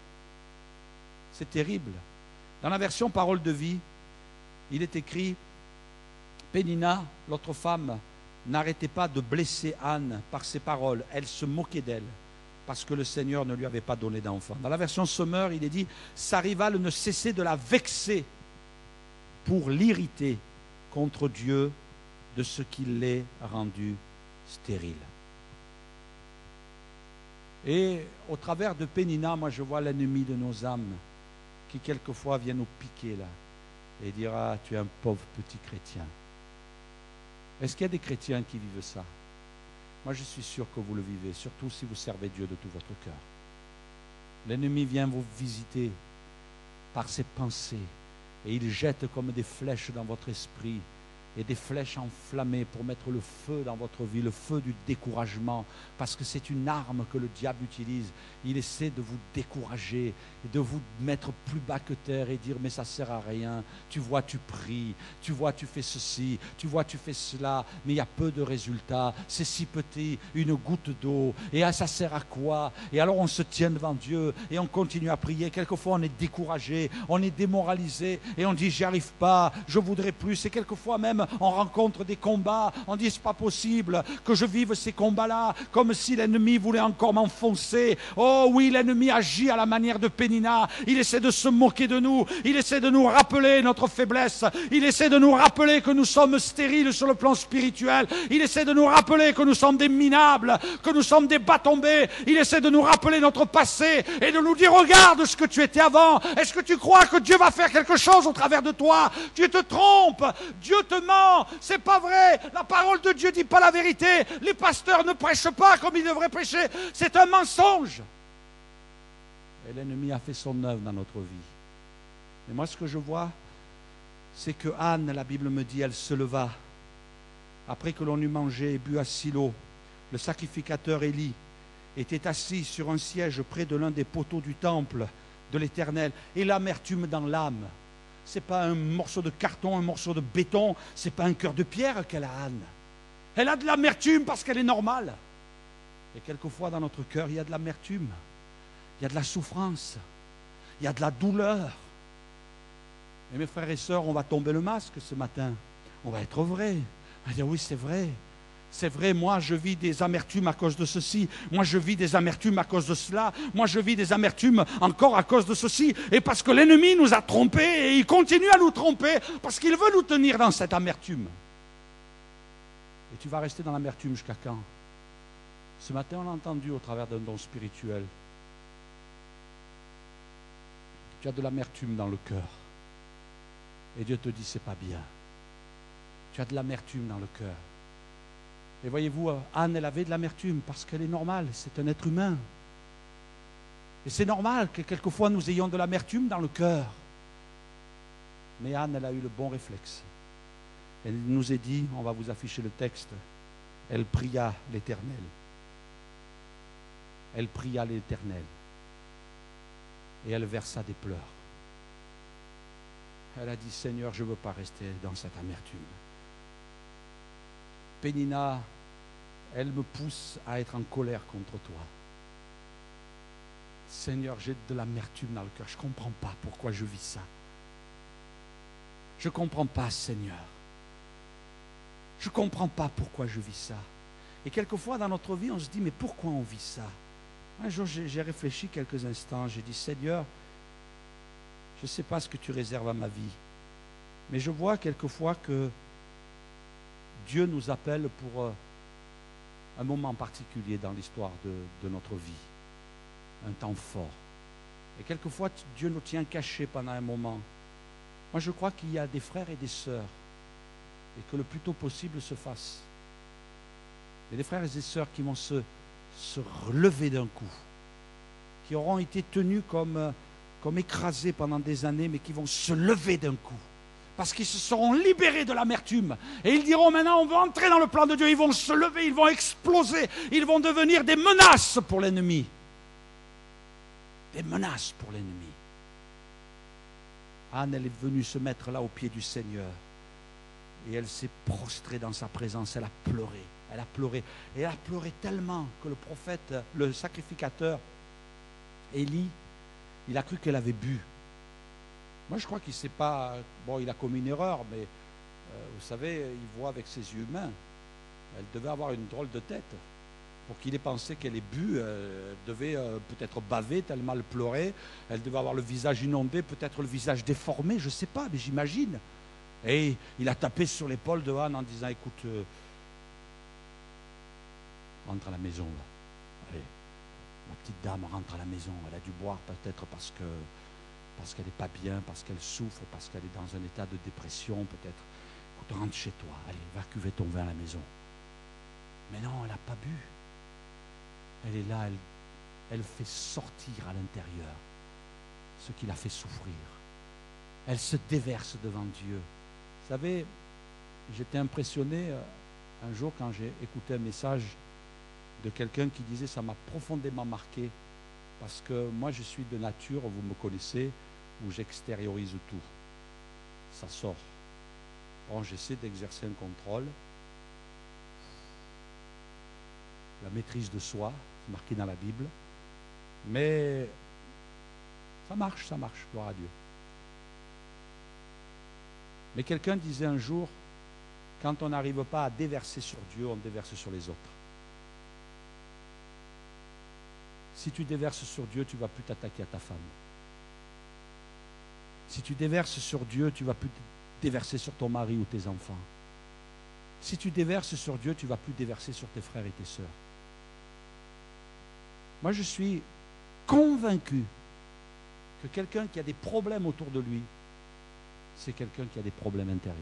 C'est terrible. Dans la version Parole de vie, il est écrit, Pénina, l'autre femme, n'arrêtait pas de blesser Anne par ses paroles. Elle se moquait d'elle parce que le Seigneur ne lui avait pas donné d'enfant. Dans la version Sommer, il est dit, sa rivale ne cessait de la vexer pour l'irriter contre Dieu de ce qui l'ait rendue stérile. Et au travers de Pénina, moi je vois l'ennemi de nos âmes qui quelquefois vient nous piquer là et dira, tu es un pauvre petit chrétien. Est-ce qu'il y a des chrétiens qui vivent ça? Moi je suis sûr que vous le vivez, surtout si vous servez Dieu de tout votre cœur. L'ennemi vient vous visiter par ses pensées et il jette comme des flèches dans votre esprit et des flèches enflammées pour mettre le feu dans votre vie, le feu du découragement, parce que c'est une arme que le diable utilise. Il essaie de vous décourager et de vous mettre plus bas que terre et dire mais ça ne sert à rien, tu vois tu pries, tu vois tu fais ceci, tu vois tu fais cela, mais il y a peu de résultats, c'est si petit, une goutte d'eau, et ça sert à quoi? Et alors on se tient devant Dieu et on continue à prier. Quelquefois on est découragé, on est démoralisé et on dit j'y arrive pas, je voudrais plus, et quelquefois même on rencontre des combats, on dit c'est pas possible que je vive ces combats-là, comme si l'ennemi voulait encore m'enfoncer. Oh oui, l'ennemi agit à la manière de Pénina, il essaie de se moquer de nous, il essaie de nous rappeler notre faiblesse, il essaie de nous rappeler que nous sommes stériles sur le plan spirituel, il essaie de nous rappeler que nous sommes des minables, que nous sommes des bas tombés, il essaie de nous rappeler notre passé et de nous dire regarde ce que tu étais avant, est-ce que tu crois que Dieu va faire quelque chose au travers de toi? Tu te trompes, Dieu te ment, c'est pas vrai, la parole de Dieu dit pas la vérité, les pasteurs ne prêchent pas comme ils devraient prêcher, c'est un mensonge. Et l'ennemi a fait son œuvre dans notre vie. Mais moi ce que je vois, c'est que Anne, la Bible me dit, elle se leva après que l'on eut mangé et bu à Silo. Le sacrificateur Élie était assis sur un siège près de l'un des poteaux du temple de l'Éternel, et l'amertume dans l'âme. Ce n'est pas un morceau de carton, un morceau de béton, ce n'est pas un cœur de pierre qu'elle a, Anne. Elle a de l'amertume parce qu'elle est normale. Et quelquefois dans notre cœur, il y a de l'amertume, il y a de la souffrance, il y a de la douleur. Et mes frères et sœurs, on va tomber le masque ce matin. On va être vrai. On va dire oui, c'est vrai. C'est vrai, moi je vis des amertumes à cause de ceci, moi je vis des amertumes à cause de cela, moi je vis des amertumes encore à cause de ceci, et parce que l'ennemi nous a trompés, et il continue à nous tromper, parce qu'il veut nous tenir dans cette amertume. Et tu vas rester dans l'amertume jusqu'à quand? Ce matin on l'a entendu au travers d'un don spirituel. Tu as de l'amertume dans le cœur, et Dieu te dit c'est pas bien. Tu as de l'amertume dans le cœur. Et voyez-vous, Anne, elle avait de l'amertume parce qu'elle est normale, c'est un être humain. Et c'est normal que quelquefois nous ayons de l'amertume dans le cœur. Mais Anne, elle a eu le bon réflexe. Elle nous a dit, on va vous afficher le texte, elle pria l'Éternel. Elle pria l'Éternel. Et elle versa des pleurs. Elle a dit, Seigneur, je ne veux pas rester dans cette amertume. Pénina, elle me pousse à être en colère contre toi. Seigneur, j'ai de l'amertume dans le cœur. Je ne comprends pas pourquoi je vis ça. Je ne comprends pas, Seigneur. Je ne comprends pas pourquoi je vis ça. Et quelquefois dans notre vie, on se dit, mais pourquoi on vit ça? Un jour, j'ai réfléchi quelques instants. J'ai dit, Seigneur, je ne sais pas ce que tu réserves à ma vie. Mais je vois quelquefois que Dieu nous appelle pour un moment particulier dans l'histoire de notre vie. Un temps fort. Et quelquefois, Dieu nous tient cachés pendant un moment. Moi, je crois qu'il y a des frères et des sœurs et que le plus tôt possible se fasse. Il y a des frères et des sœurs qui vont se relever d'un coup, qui auront été tenus comme écrasés pendant des années, mais qui vont se lever d'un coup, parce qu'ils se seront libérés de l'amertume. Et ils diront maintenant, on veut entrer dans le plan de Dieu. Ils vont se lever, ils vont exploser, ils vont devenir des menaces pour l'ennemi. Des menaces pour l'ennemi. Anne, elle est venue se mettre là au pied du Seigneur. Et elle s'est prostrée dans sa présence. Elle a pleuré. Elle a pleuré. Et elle a pleuré tellement que le prophète, le sacrificateur, Élie, il a cru qu'elle avait bu. Moi, je crois qu'il ne sait pas... Bon, il a commis une erreur, mais vous savez, il voit avec ses yeux humains. Elle devait avoir une drôle de tête. Pour qu'il ait pensé qu'elle ait bu, elle devait peut-être baver tellement elle pleurait. Elle devait avoir le visage inondé, peut-être le visage déformé, je ne sais pas, mais j'imagine. Et il a tapé sur l'épaule de Anne en disant, écoute, rentre à la maison, là. Allez, ma petite dame rentre à la maison. Elle a dû boire peut-être parce qu'elle n'est pas bien, parce qu'elle souffre, parce qu'elle est dans un état de dépression, peut-être. Écoute, rentre chez toi. Allez, va cuver ton vin à la maison. Mais non, elle n'a pas bu. Elle est là, elle fait sortir à l'intérieur ce qui l'a fait souffrir. Elle se déverse devant Dieu. Vous savez, j'étais impressionné un jour quand j'ai écouté un message de quelqu'un qui disait, ça m'a profondément marqué, parce que moi je suis de nature, vous me connaissez, où j'extériorise tout. Ça sort. Bon, j'essaie d'exercer un contrôle. La maîtrise de soi, c'est marqué dans la Bible. Mais ça marche, gloire à Dieu. Mais quelqu'un disait un jour, quand on n'arrive pas à déverser sur Dieu, on déverse sur les autres. Si tu déverses sur Dieu, tu ne vas plus t'attaquer à ta femme. Si tu déverses sur Dieu, tu ne vas plus déverser sur ton mari ou tes enfants. Si tu déverses sur Dieu, tu ne vas plus déverser sur tes frères et tes sœurs. Moi, je suis convaincu que quelqu'un qui a des problèmes autour de lui, c'est quelqu'un qui a des problèmes intérieurs.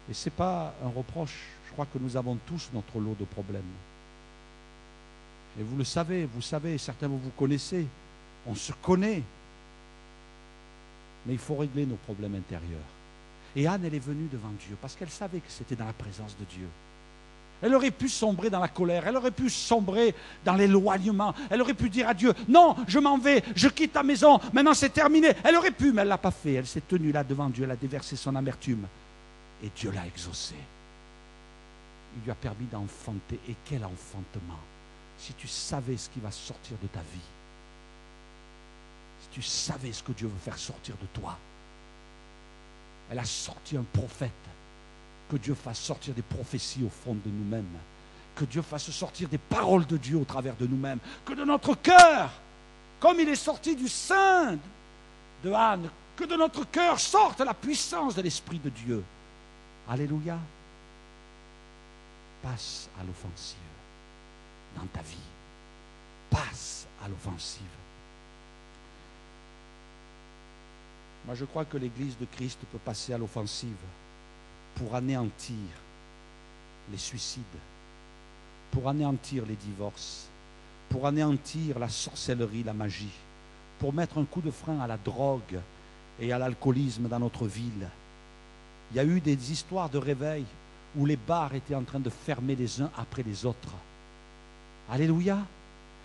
Et ce n'est pas un reproche. Je crois que nous avons tous notre lot de problèmes. Et vous le savez, certains vous connaissez, on se connaît. Mais il faut régler nos problèmes intérieurs. Et Anne, elle est venue devant Dieu parce qu'elle savait que c'était dans la présence de Dieu. Elle aurait pu sombrer dans la colère, elle aurait pu sombrer dans l'éloignement, elle aurait pu dire à Dieu, non, je m'en vais, je quitte ta maison, maintenant c'est terminé. Elle aurait pu, mais elle ne l'a pas fait. Elle s'est tenue là devant Dieu, elle a déversé son amertume. Et Dieu l'a exaucée. Il lui a permis d'enfanter. Et quel enfantement! Si tu savais ce qui va sortir de ta vie, si tu savais ce que Dieu veut faire sortir de toi. Elle a sorti un prophète. Que Dieu fasse sortir des prophéties au fond de nous-mêmes. Que Dieu fasse sortir des paroles de Dieu au travers de nous-mêmes. Que de notre cœur, comme il est sorti du sein de Anne, que de notre cœur sorte la puissance de l'Esprit de Dieu. Alléluia. Passe à l'offensive dans ta vie. Passe à l'offensive. Moi, je crois que l'Église de Christ peut passer à l'offensive pour anéantir les suicides, pour anéantir les divorces, pour anéantir la sorcellerie, la magie, pour mettre un coup de frein à la drogue et à l'alcoolisme dans notre ville. Il y a eu des histoires de réveil où les bars étaient en train de fermer les uns après les autres. Alléluia.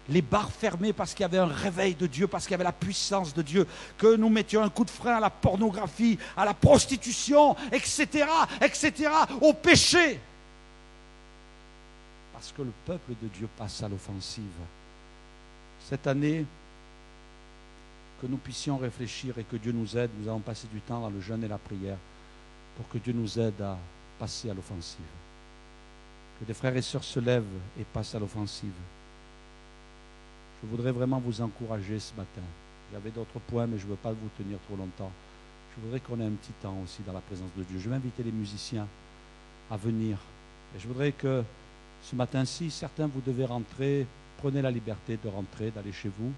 Les bars fermés parce qu'il y avait un réveil de Dieu, parce qu'il y avait la puissance de Dieu, que nous mettions un coup de frein à la pornographie, à la prostitution, etc., au péché. Parce que le peuple de Dieu passe à l'offensive. cette année, que nous puissions réfléchir et que Dieu nous aide. Nous allons passer du temps dans le jeûne et la prière pour que Dieu nous aide à passer à l'offensive. Que des frères et sœurs se lèvent et passent à l'offensive. Je voudrais vraiment vous encourager ce matin. Il y avait d'autres points, mais je ne veux pas vous tenir trop longtemps. Je voudrais qu'on ait un petit temps aussi dans la présence de Dieu. Je vais inviter les musiciens à venir. Et je voudrais que ce matin-ci, certains, vous devez rentrer. Prenez la liberté de rentrer, d'aller chez vous.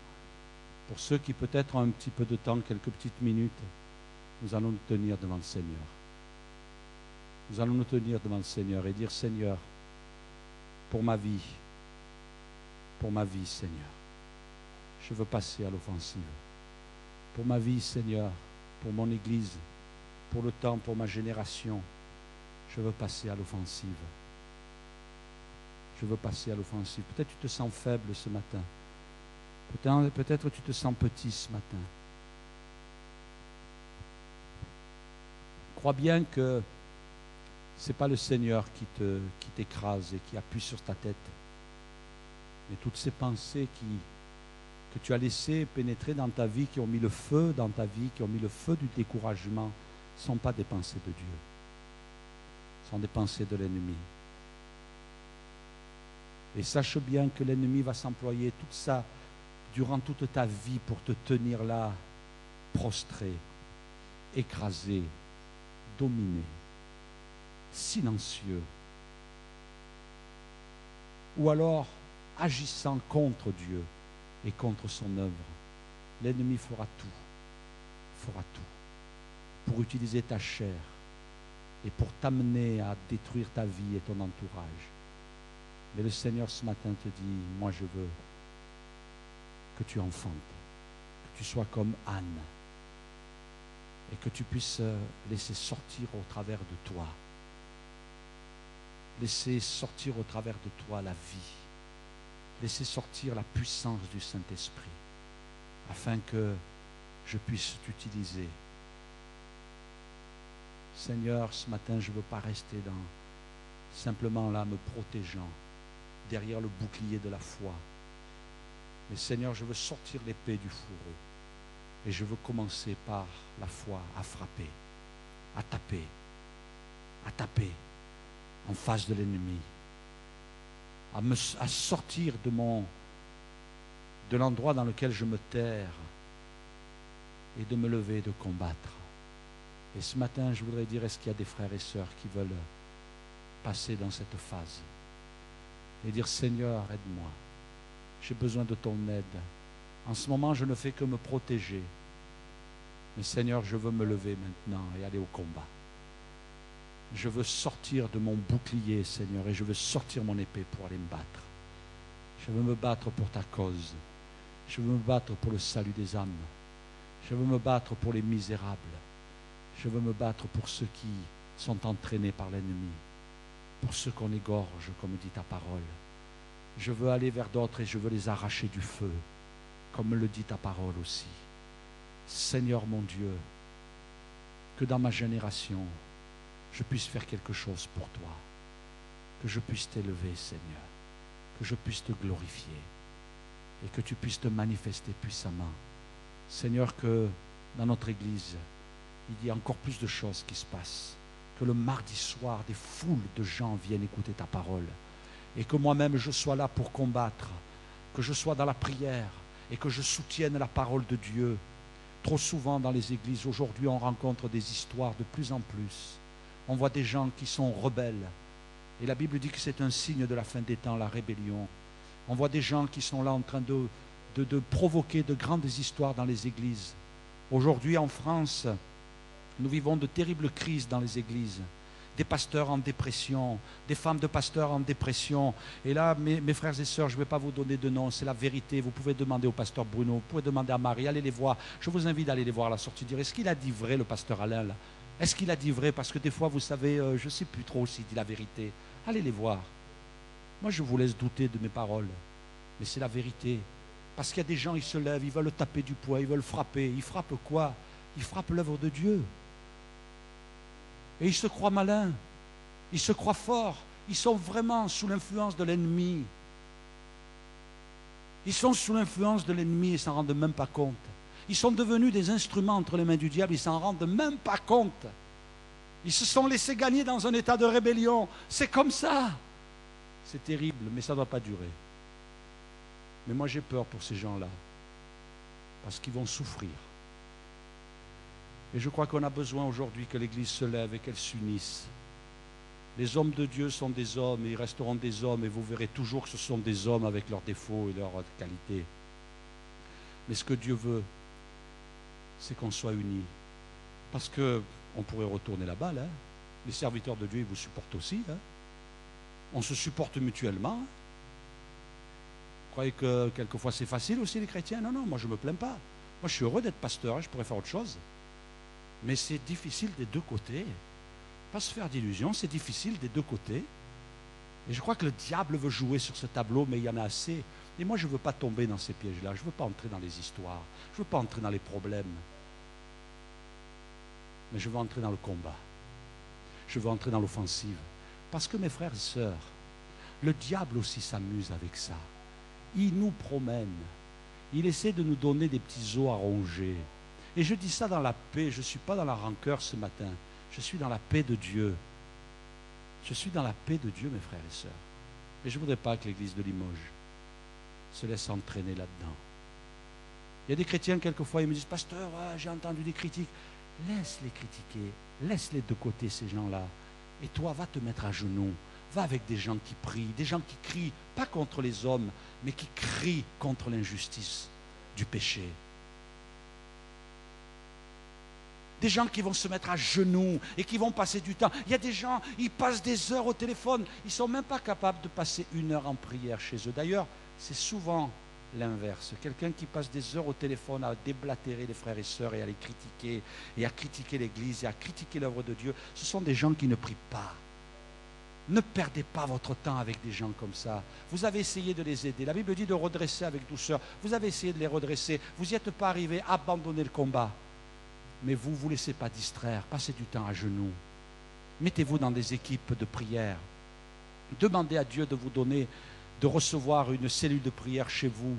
Pour ceux qui peut-être ont un petit peu de temps, quelques petites minutes, nous allons nous tenir devant le Seigneur. Nous allons nous tenir devant le Seigneur et dire, Seigneur, pour ma vie, Seigneur, je veux passer à l'offensive. Pour ma vie, Seigneur, pour mon Église, pour le temps, pour ma génération, je veux passer à l'offensive. Je veux passer à l'offensive. Peut-être tu te sens faible ce matin. Peut-être tu te sens petit ce matin. Crois bien que ce n'est pas le Seigneur qui t'écrase et qui appuie sur ta tête. Mais toutes ces pensées que tu as laissées pénétrer dans ta vie, qui ont mis le feu dans ta vie, qui ont mis le feu du découragement, ne sont pas des pensées de Dieu. Ce sont des pensées de l'ennemi. Et sache bien que l'ennemi va s'employer tout ça durant toute ta vie pour te tenir là, prostré, écrasé, dominé, silencieux, ou alors agissant contre Dieu et contre son œuvre. L'ennemi fera tout pour utiliser ta chair et pour t'amener à détruire ta vie et ton entourage. Mais le Seigneur ce matin te dit, moi je veux que tu enfantes, que tu sois comme Anne et que tu puisses laisser sortir au travers de toi, laisser sortir au travers de toi la vie, laisser sortir la puissance du Saint-Esprit afin que je puisse t'utiliser. Seigneur, ce matin, je ne veux pas rester simplement là me protégeant derrière le bouclier de la foi. Mais Seigneur, je veux sortir l'épée du fourreau et je veux commencer par la foi à frapper, à taper en face de l'ennemi, à sortir de l'endroit dans lequel je me terre et de me lever et de combattre. Et ce matin, je voudrais dire, est-ce qu'il y a des frères et sœurs qui veulent passer dans cette phase et dire, Seigneur, aide-moi. J'ai besoin de ton aide. En ce moment, je ne fais que me protéger. Mais Seigneur, je veux me lever maintenant et aller au combat. Je veux sortir de mon bouclier, Seigneur, et je veux sortir mon épée pour aller me battre. Je veux me battre pour ta cause. Je veux me battre pour le salut des âmes. Je veux me battre pour les misérables. Je veux me battre pour ceux qui sont entraînés par l'ennemi, pour ceux qu'on égorge, comme dit ta parole. Je veux aller vers d'autres et je veux les arracher du feu, comme le dit ta parole aussi. Seigneur mon Dieu, que dans ma génération, je puisse faire quelque chose pour toi, que je puisse t'élever, Seigneur, que je puisse te glorifier et que tu puisses te manifester puissamment. Seigneur, que dans notre Église, il y a encore plus de choses qui se passent, que le mardi soir, des foules de gens viennent écouter ta parole et que moi-même je sois là pour combattre, que je sois dans la prière et que je soutienne la parole de Dieu. Trop souvent dans les églises, aujourd'hui, on rencontre des histoires de plus en plus. On voit des gens qui sont rebelles. Et la Bible dit que c'est un signe de la fin des temps, la rébellion. On voit des gens qui sont là en train de provoquer de grandes histoires dans les églises. Aujourd'hui, en France, nous vivons de terribles crises dans les églises. Des pasteurs en dépression, des femmes de pasteurs en dépression. Et là, mes frères et sœurs, je ne vais pas vous donner de nom, c'est la vérité. Vous pouvez demander au pasteur Bruno, vous pouvez demander à Marie, allez les voir. Je vous invite à aller les voir à la sortie, dire, est-ce qu'il a dit vrai, le pasteur Alain là? Est-ce qu'il a dit vrai? Parce que des fois, vous savez, je ne sais plus trop s'il dit la vérité. Allez les voir. Moi, je vous laisse douter de mes paroles, mais c'est la vérité. Parce qu'il y a des gens, ils se lèvent, ils veulent taper du poing, ils veulent frapper. Ils frappent quoi? Ils frappent l'œuvre de Dieu. Et ils se croient malins, ils se croient forts, ils sont vraiment sous l'influence de l'ennemi. Ils sont sous l'influence de l'ennemi et ne s'en rendent même pas compte. Ils sont devenus des instruments entre les mains du diable, ils ne s'en rendent même pas compte. Ils se sont laissés gagner dans un état de rébellion. C'est comme ça. C'est terrible, mais ça ne doit pas durer. Mais moi j'ai peur pour ces gens-là, parce qu'ils vont souffrir. Et je crois qu'on a besoin aujourd'hui que l'Église se lève et qu'elle s'unisse. Les hommes de Dieu sont des hommes et ils resteront des hommes et vous verrez toujours que ce sont des hommes avec leurs défauts et leurs qualités. Mais ce que Dieu veut, c'est qu'on soit unis. Parce qu'on pourrait retourner la balle. Hein. Les serviteurs de Dieu, ils vous supportent aussi. Hein. On se supporte mutuellement. Vous croyez que quelquefois c'est facile aussi les chrétiens? Non, non, moi je ne me plains pas. Moi je suis heureux d'être pasteur, hein, je pourrais faire autre chose. Mais c'est difficile des deux côtés. Pas se faire d'illusions, c'est difficile des deux côtés. Et je crois que le diable veut jouer sur ce tableau, mais il y en a assez. Et moi je ne veux pas tomber dans ces pièges-là, je ne veux pas entrer dans les histoires, je ne veux pas entrer dans les problèmes. Mais je veux entrer dans le combat. Je veux entrer dans l'offensive. Parce que mes frères et sœurs, le diable aussi s'amuse avec ça. Il nous promène. Il essaie de nous donner des petits os à ronger. Et je dis ça dans la paix. Je ne suis pas dans la rancœur ce matin. Je suis dans la paix de Dieu. Je suis dans la paix de Dieu, mes frères et sœurs. Mais je ne voudrais pas que l'église de Limoges se laisse entraîner là-dedans. Il y a des chrétiens, quelquefois, ils me disent, pasteur, j'ai entendu des critiques. Laisse-les critiquer. Laisse-les de côté, ces gens-là. Et toi, va te mettre à genoux. Va avec des gens qui prient, des gens qui crient, pas contre les hommes, mais qui crient contre l'injustice du péché. Des gens qui vont se mettre à genoux et qui vont passer du temps. Il y a des gens, ils passent des heures au téléphone. Ils ne sont même pas capables de passer 1 heure en prière chez eux. D'ailleurs, c'est souvent l'inverse. Quelqu'un qui passe des heures au téléphone à déblatérer les frères et sœurs et à les critiquer, et à critiquer l'Église et à critiquer l'œuvre de Dieu, ce sont des gens qui ne prient pas. Ne perdez pas votre temps avec des gens comme ça. Vous avez essayé de les aider. La Bible dit de redresser avec douceur. Vous avez essayé de les redresser. Vous n'y êtes pas arrivé. Abandonnez le combat. Mais vous ne vous laissez pas distraire. Passez du temps à genoux. Mettez-vous dans des équipes de prière. Demandez à Dieu de vous donner, de recevoir une cellule de prière chez vous.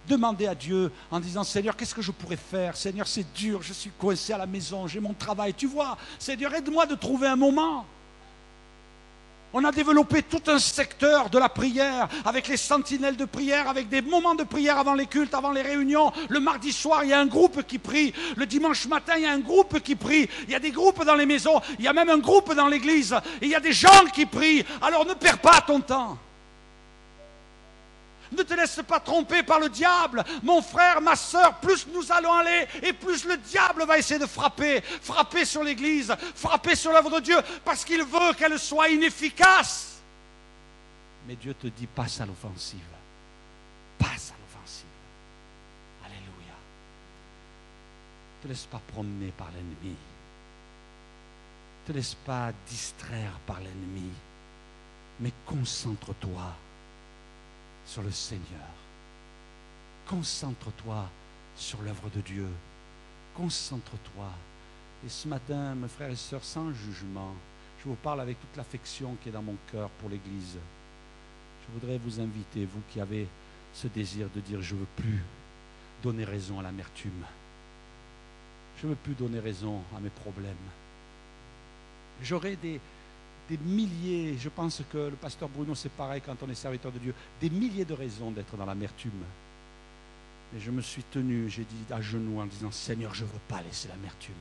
Demandez à Dieu en disant, Seigneur, qu'est-ce que je pourrais faire? Seigneur, c'est dur, je suis coincé à la maison, j'ai mon travail. Tu vois, Seigneur, aide-moi de trouver un moment. On a développé tout un secteur de la prière, avec les sentinelles de prière, avec des moments de prière avant les cultes, avant les réunions. Le mardi soir, il y a un groupe qui prie. Le dimanche matin, il y a un groupe qui prie. Il y a des groupes dans les maisons. Il y a même un groupe dans l'église. Et il y a des gens qui prient. Alors ne perds pas ton temps. Ne te laisse pas tromper par le diable. Mon frère, ma soeur, plus nous allons aller et plus le diable va essayer de frapper. Frapper sur l'Église, frapper sur l'œuvre de Dieu parce qu'il veut qu'elle soit inefficace. Mais Dieu te dit, passe à l'offensive. Passe à l'offensive. Alléluia. Ne te laisse pas promener par l'ennemi. Ne te laisse pas distraire par l'ennemi. Mais concentre-toi sur le Seigneur. Concentre-toi sur l'œuvre de Dieu. Concentre-toi. Et ce matin, mes frères et sœurs, sans jugement, je vous parle avec toute l'affection qui est dans mon cœur pour l'Église. Je voudrais vous inviter, vous qui avez ce désir de dire, je ne veux plus donner raison à l'amertume. Je ne veux plus donner raison à mes problèmes. J'aurai des milliers, je pense que le pasteur Bruno c'est pareil quand on est serviteur de Dieu, des milliers de raisons d'être dans l'amertume. Mais je me suis tenu, j'ai dit à genoux en disant, Seigneur, je ne veux pas laisser l'amertume.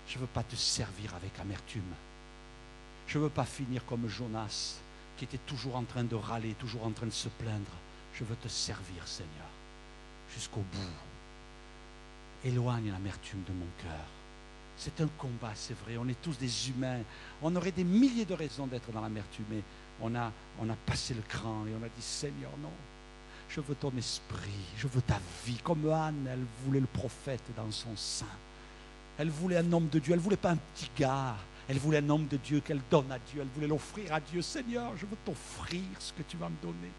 Je ne veux pas te servir avec amertume. Je ne veux pas finir comme Jonas, qui était toujours en train de râler, toujours en train de se plaindre. Je veux te servir, Seigneur, jusqu'au bout. Éloigne l'amertume de mon cœur. C'est un combat, c'est vrai, on est tous des humains. On aurait des milliers de raisons d'être dans l'amertume, mais on a passé le cran et on a dit, Seigneur, non, je veux ton esprit, je veux ta vie. Comme Anne, elle voulait le prophète dans son sein. Elle voulait un homme de Dieu, elle ne voulait pas un petit gars. Elle voulait un homme de Dieu qu'elle donne à Dieu. Elle voulait l'offrir à Dieu. Seigneur, je veux t'offrir ce que tu vas me donner.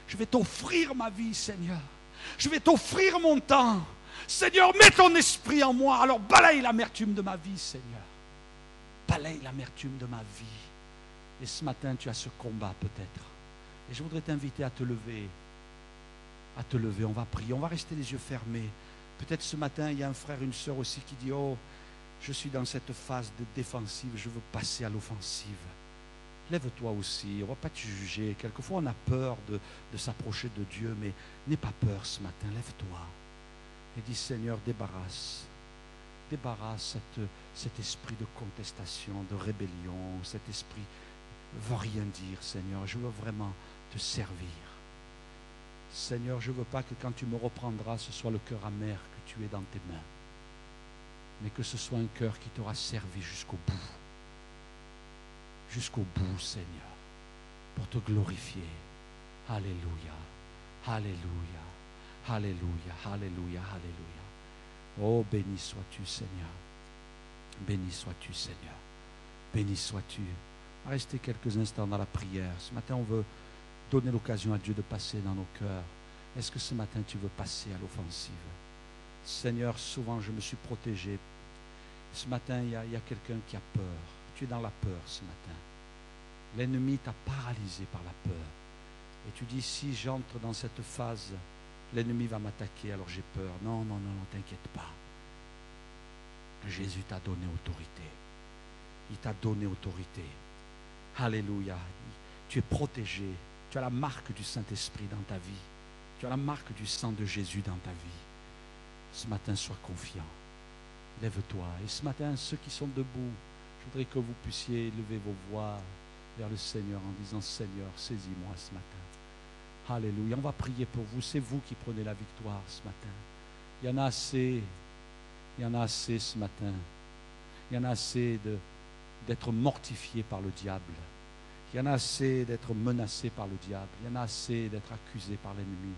Je vais t'offrir ma vie, Seigneur. Je vais t'offrir mon temps. Seigneur, mets ton esprit en moi. Alors balaye l'amertume de ma vie, Seigneur. Balaye l'amertume de ma vie. Et ce matin, tu as ce combat peut-être. Et je voudrais t'inviter à te lever à te lever. On va prier, on va rester les yeux fermés. Peut-être ce matin, il y a un frère, une sœur aussi qui dit, oh, je suis dans cette phase de défensive, je veux passer à l'offensive. Lève-toi aussi, on ne va pas te juger. Quelquefois, on a peur de s'approcher de Dieu, mais n'aie pas peur ce matin, lève-toi. Et dis, Seigneur, débarrasse cet esprit de contestation, de rébellion, cet esprit ne veut rien dire, Seigneur. Je veux vraiment te servir. Seigneur, je ne veux pas que quand tu me reprendras, ce soit le cœur amer que tu aies dans tes mains, mais que ce soit un cœur qui t'aura servi jusqu'au bout. Jusqu'au bout, Seigneur, pour te glorifier. Alléluia, alléluia, alléluia, alléluia, alléluia. Oh, béni sois-tu, Seigneur. Béni sois-tu, Seigneur. Béni sois-tu. Restez quelques instants dans la prière. Ce matin, on veut donner l'occasion à Dieu de passer dans nos cœurs. Est-ce que ce matin, tu veux passer à l'offensive? Seigneur, souvent, je me suis protégé. Ce matin, il y a quelqu'un qui a peur. Tu es dans la peur ce matin. L'ennemi t'a paralysé par la peur. Et tu dis, si j'entre dans cette phase, l'ennemi va m'attaquer, alors j'ai peur. Non, non, non, non, t'inquiète pas. Jésus t'a donné autorité. Il t'a donné autorité. Alléluia. Tu es protégé. Tu as la marque du Saint-Esprit dans ta vie. Tu as la marque du sang de Jésus dans ta vie. Ce matin, sois confiant. Lève-toi. Et ce matin, ceux qui sont debout, je voudrais que vous puissiez lever vos voix vers le Seigneur en disant, Seigneur, saisis-moi ce matin. Alléluia. On va prier pour vous. C'est vous qui prenez la victoire ce matin. Il y en a assez. Il y en a assez ce matin. Il y en a assez d'être mortifié par le diable. Il y en a assez d'être menacé par le diable. Il y en a assez d'être accusé par l'ennemi.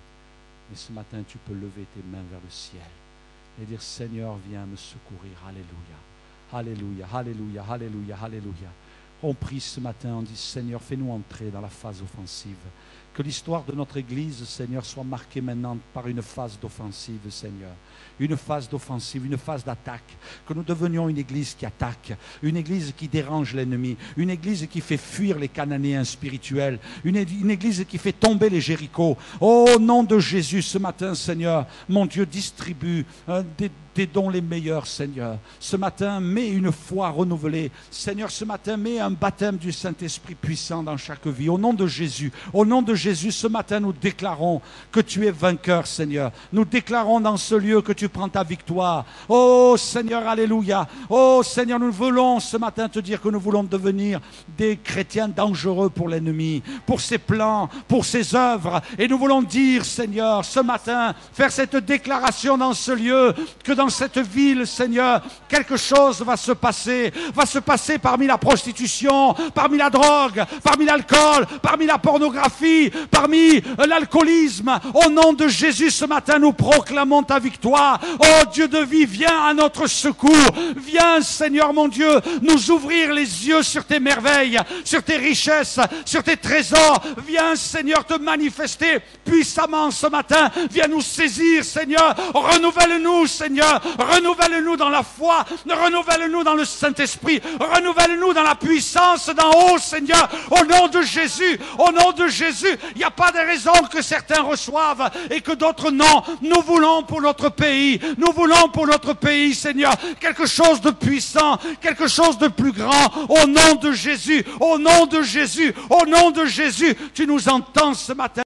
Mais ce matin, tu peux lever tes mains vers le ciel et dire, Seigneur, viens me secourir. Alléluia. Alléluia, alléluia, alléluia, alléluia. On prie ce matin, on dit, Seigneur, fais-nous entrer dans la phase offensive. Que l'histoire de notre Église, Seigneur, soit marquée maintenant par une phase d'offensive, Seigneur. Une phase d'offensive, une phase d'attaque. Que nous devenions une Église qui attaque, une Église qui dérange l'ennemi, une Église qui fait fuir les Cananéens spirituels, une Église qui fait tomber les Jérichos. Au nom de Jésus, ce matin, Seigneur, mon Dieu, distribue des dons les meilleurs, Seigneur. Ce matin, mets une foi renouvelée. Seigneur, ce matin, mets un baptême du Saint-Esprit puissant dans chaque vie. Au nom de Jésus, ce matin, nous déclarons que tu es vainqueur, Seigneur. Nous déclarons dans ce lieu que tu prends ta victoire. Oh Seigneur, alléluia. Oh Seigneur, nous voulons ce matin te dire que nous voulons devenir des chrétiens dangereux pour l'ennemi, pour ses plans, pour ses œuvres. Et nous voulons dire, Seigneur, ce matin, faire cette déclaration dans ce lieu, que dans cette ville, Seigneur, quelque chose va se passer parmi la prostitution, parmi la drogue, parmi l'alcool, parmi la pornographie, parmi l'alcoolisme. Au nom de Jésus, ce matin, nous proclamons ta victoire. Oh Dieu de vie, viens à notre secours. Viens, Seigneur mon Dieu, nous ouvrir les yeux sur tes merveilles, sur tes richesses, sur tes trésors. Viens, Seigneur, te manifester puissamment ce matin. Viens nous saisir, Seigneur. Renouvelle-nous, Seigneur. Renouvelle-nous dans la foi. Renouvelle-nous dans le Saint-Esprit. Renouvelle-nous dans la puissance d'en haut, Seigneur. Au nom de Jésus. Au nom de Jésus. Il n'y a pas de raison que certains reçoivent et que d'autres non. Nous voulons pour notre pays. Nous voulons pour notre pays, Seigneur, quelque chose de puissant, quelque chose de plus grand. Au nom de Jésus. Au nom de Jésus. Au nom de Jésus. Tu nous entends ce matin.